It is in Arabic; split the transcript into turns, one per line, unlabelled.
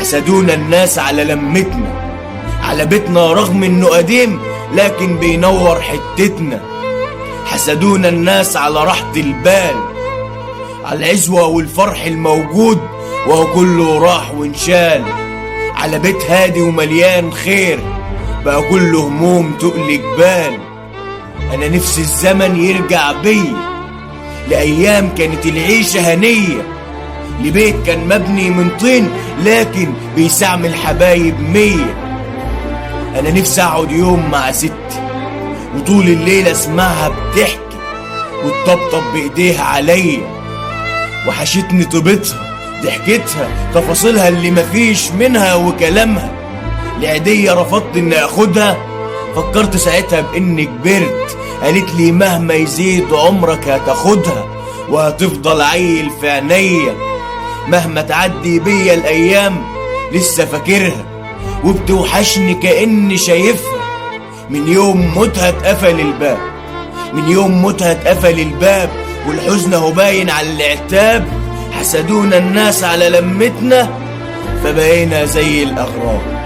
حسدونا الناس على لمتنا، على بيتنا رغم انه قديم لكن بينور حتتنا. حسدونا الناس على راحة البال، على العزوة والفرح الموجود وهو كله راح وانشال. على بيت هادي ومليان خير بقى كله هموم تقل جبال. انا نفسي الزمن يرجع بيا لأيام كانت العيشة هنية، لبيت كان مبني من طين لكن بيستعمل حبايب 100. انا نفسي اقعد يوم مع ستي وطول الليل اسمعها بتحكي وتطبطب بايديها عليا. وحشتني طيبتها، ضحكتها، تفاصيلها اللي مفيش منها وكلامها. العيدية رفضت اني اخدها، فكرت ساعتها باني كبرت. قالت لي مهما يزيد عمرك هتاخدها وهتفضل عيل في عينيا. مهما تعدي بيا الايام لسه فاكرها وبتوحشني كأني شايفها. من يوم موتها اتقفل الباب، من يوم موتها اتقفل الباب والحزن اهو باين على العتاب. حسدونا الناس على لمتنا فبقينا زي الاغراب.